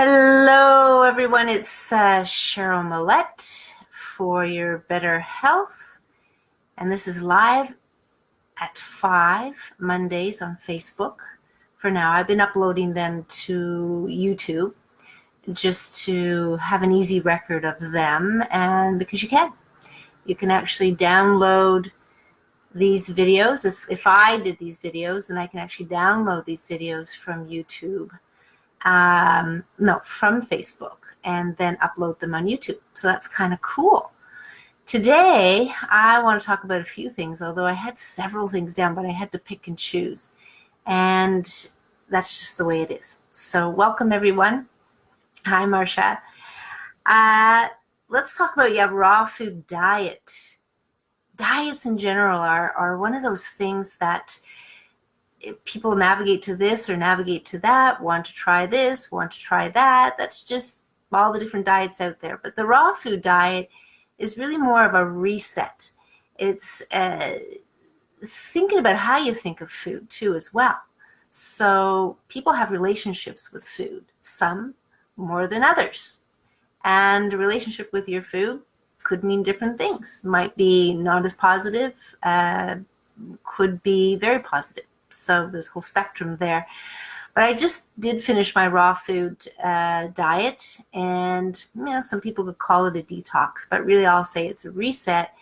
Hello, everyone. It's Cheryl Millett for your better health. And this is live at 5 Mondays on Facebook. For now, I've been uploading them to YouTube just to have an easy record of them. And because you can actually download these videos. If I did these videos, then I can actually download these videos from YouTube. No, from Facebook, and then upload them on YouTube. So that's kind of cool. Today, I want to talk about a few things, although I had several things down, but I had to pick and choose. And that's just the way it is. So welcome, everyone. Hi, Marcia. Let's talk about, raw food diet. Diets in general are one of those things that people navigate to this or navigate to that, want to try this, want to try that. That's just all the different diets out there. But the raw food diet is really more of a reset. It's thinking about how you think of food too as well. So people have relationships with food, some more than others. And a relationship with your food could mean different things. Might be not as positive, could be very positive. So there's a whole spectrum there. But I just did finish my raw food diet, and some people could call it a detox, but really I'll say it's a reset.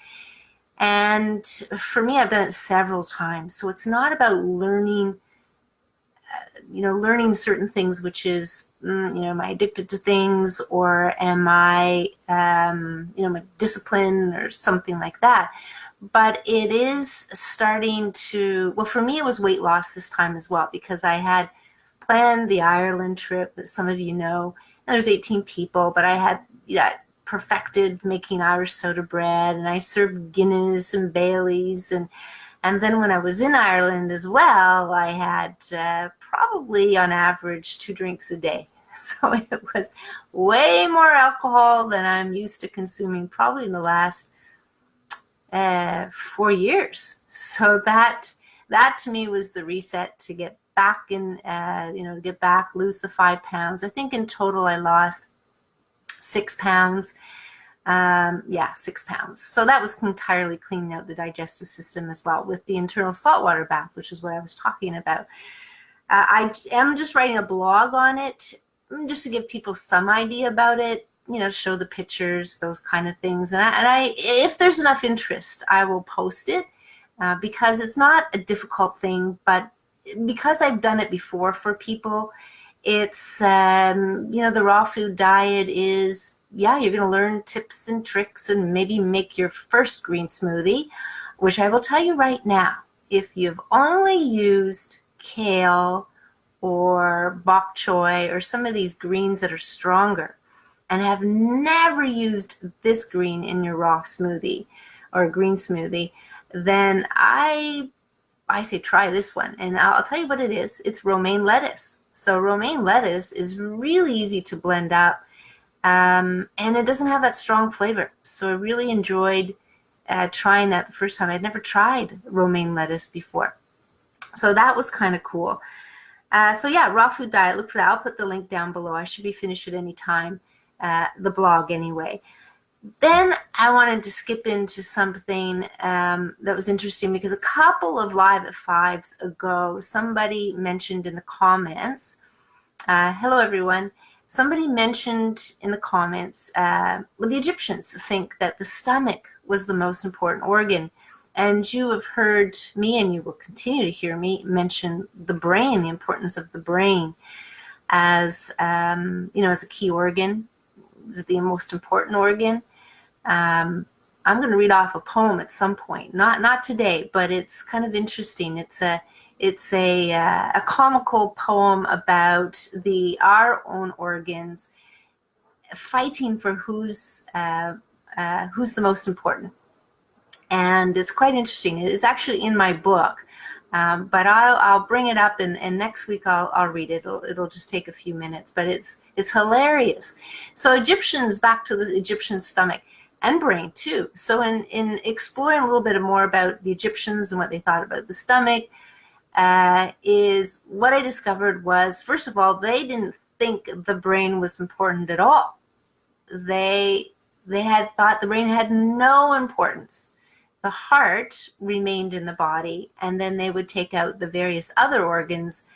And for me, I've done it several times. So it's not about learning certain things, which is, am I addicted to things, or am I, my discipline or something like that. But it is starting to, well, for me, it was weight loss this time as well, because I had planned the Ireland trip that some of you know, and there's 18 people, but I had perfected making Irish soda bread, and I served Guinness and Baileys, and then when I was in Ireland as well, I had probably on average 2 drinks a day. So it was way more alcohol than I'm used to consuming probably in the last 4 years. So that to me was the reset to get back in, lose the 5 pounds. I think in total I lost 6 pounds. 6 pounds. So that was entirely cleaning out the digestive system as well with the internal saltwater bath, which is what I was talking about. I am just writing a blog on it just to give people some idea about it, show the pictures, those kind of things. And I if there's enough interest, I will post it because it's not a difficult thing, but because I've done it before for people, it's, the raw food diet is, you're going to learn tips and tricks and maybe make your first green smoothie, which I will tell you right now, if you've only used kale or bok choy or some of these greens that are stronger and have never used this green in your raw smoothie or green smoothie, then I say try this one. And I'll tell you what it is. It's romaine lettuce. So romaine lettuce is really easy to blend up, and it doesn't have that strong flavor. So I really enjoyed trying that the first time. I'd never tried romaine lettuce before. So that was kind of cool. Raw food diet, look for that. I'll put the link down below. I should be finished at any time, the blog anyway. Then I wanted to skip into something that was interesting, because a couple of Live at Fives ago, somebody mentioned in the comments, hello everyone, somebody mentioned in the comments, the Egyptians think that the stomach was the most important organ. And you have heard me, and you will continue to hear me mention the brain, the importance of the brain as, as a key organ, the most important organ. I'm going to read off a poem at some point, not today, but it's kind of interesting. It's a comical poem about our own organs fighting for who's the most important. And it's quite interesting. It's actually in my book, but I'll bring it up, and next week I'll read it. It'll just take a few minutes, but it's hilarious. So Egyptians, back to the Egyptian stomach and brain too. So in exploring a little bit more about the Egyptians and what they thought about the stomach, is what I discovered was, first of all, they didn't think the brain was important at all. They had thought the brain had no importance. The heart remained in the body, and then they would take out the various other organs,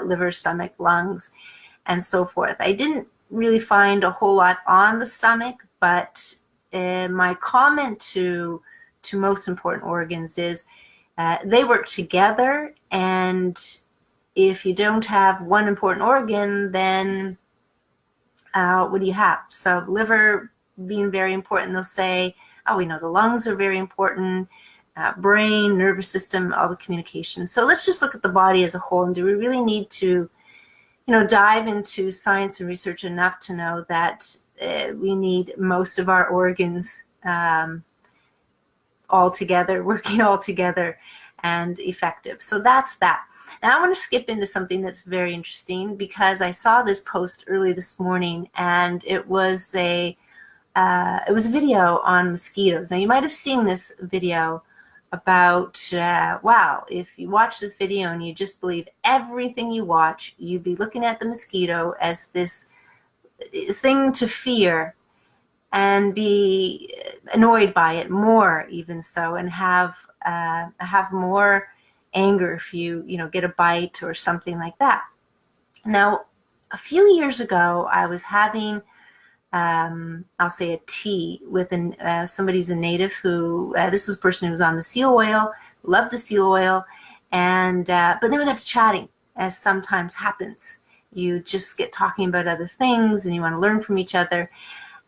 liver, stomach, lungs, and so forth. I didn't really find a whole lot on the stomach, but my comment to most important organs is they work together, and if you don't have one important organ, then what do you have? So liver being very important, they'll say, oh, we know the lungs are very important, brain, nervous system, all the communication. So let's just look at the body as a whole. And do we really need to, dive into science and research enough to know that we need most of our organs all together, working all together and effective? So that's that. Now I want to skip into something that's very interesting, because I saw this post early this morning, and it was a video on mosquitoes. Now you might have seen this video about, wow, if you watch this video and you just believe everything you watch, you'd be looking at the mosquito as this thing to fear and be annoyed by it more, even so, and have more anger if you get a bite or something like that. Now, a few years ago, I was having I'll say a tea with somebody who's a native who, this was a person who was on the seal oil, loved the seal oil, and but then we got to chatting, as sometimes happens. You just get talking about other things and you want to learn from each other.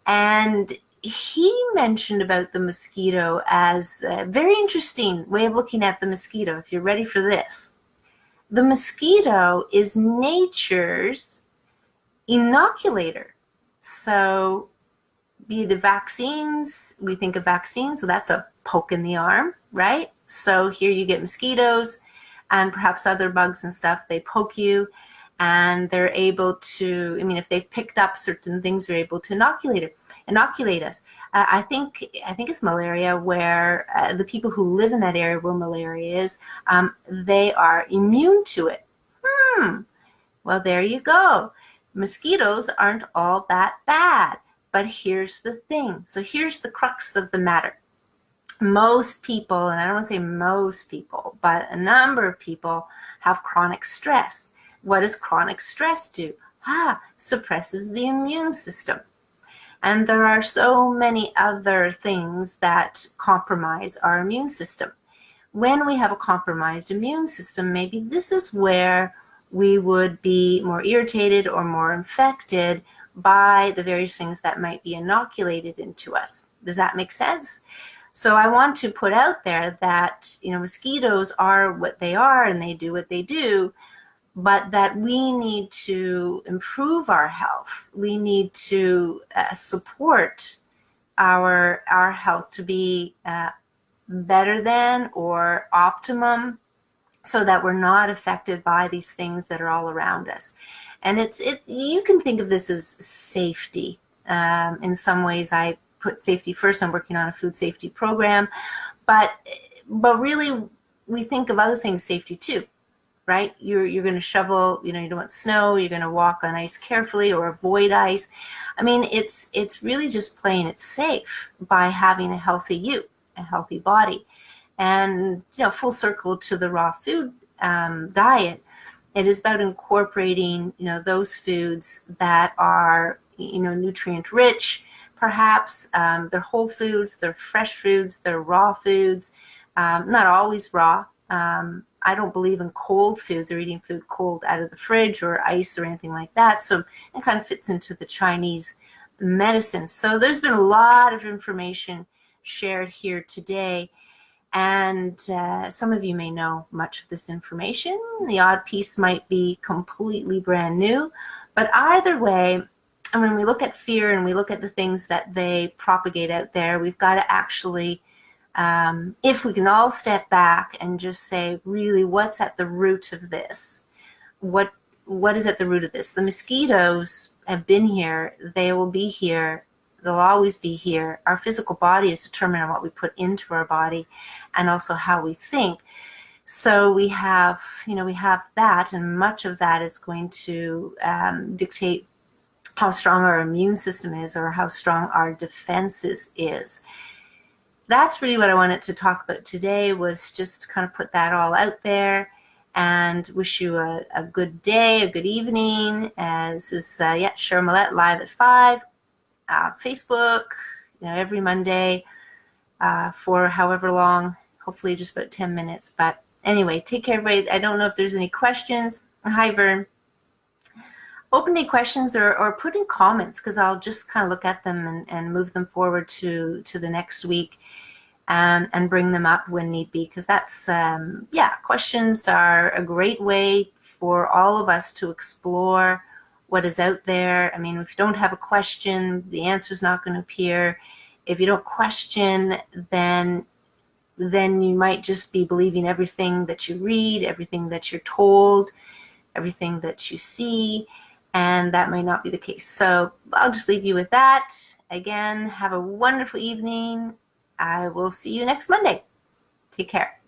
And he mentioned about the mosquito as a very interesting way of looking at the mosquito, if you're ready for this. The mosquito is nature's inoculator. So be the vaccines, we think of vaccines, so that's a poke in the arm, right? So here you get mosquitoes and perhaps other bugs and stuff, they poke you and they're able to, if they've picked up certain things, they're able to inoculate us. I think it's malaria, where the people who live in that area where malaria is, they are immune to it. Well, there you go. Mosquitoes aren't all that bad, but here's the thing. So here's the crux of the matter. Most people, and I don't want to say most people, but a number of people have chronic stress. What does chronic stress do? Suppresses the immune system. And there are so many other things that compromise our immune system. When we have a compromised immune system, maybe this is where we would be more irritated or more infected by the various things that might be inoculated into us. Does that make sense? So I want to put out there that, mosquitoes are what they are and they do what they do, but that we need to improve our health. We need to support our health to be better than or optimum, so that we're not affected by these things that are all around us. And it's you can think of this as safety. In some ways, I put safety first. I'm working on a food safety program, but really, we think of other things safety too, right? You're going to shovel. You don't want snow. You're going to walk on ice carefully or avoid ice. It's really just plain. It's safe by having a healthy you, a healthy body. And, full circle to the raw food diet, it is about incorporating, those foods that are, nutrient rich, perhaps. They're whole foods, they're fresh foods, they're raw foods, not always raw. I don't believe in cold foods or eating food cold out of the fridge or ice or anything like that. So it kind of fits into the Chinese medicine. So there's been a lot of information shared here today. And some of you may know much of this information. The odd piece might be completely brand new. But either way, and when we look at fear and we look at the things that they propagate out there, we've got to actually, if we can all step back and just say, really, what's at the root of this? What is at the root of this? The mosquitoes have been here. They will be here. They'll always be here. Our physical body is determined on what we put into our body and also how we think. So we have, we have that, and much of that is going to dictate how strong our immune system is, or how strong our defenses is. That's really what I wanted to talk about today, was just kind of put that all out there, and wish you a good day, a good evening. And this is Cheryl Millett, live at 5, Facebook, every Monday, for however long, hopefully just about 10 minutes. But anyway, take care, everybody. I don't know if there's any questions. Hi, Vern. Open any questions, or put in comments, because I'll just kind of look at them and move them forward to the next week, and bring them up when need be, because that's, questions are a great way for all of us to explore what is out there. I mean, if you don't have a question, the answer is not going to appear. If you don't question, then you might just be believing everything that you read, everything that you're told, everything that you see, and that might not be the case. So I'll just leave you with that. Again, have a wonderful evening. I will see you next Monday. Take care.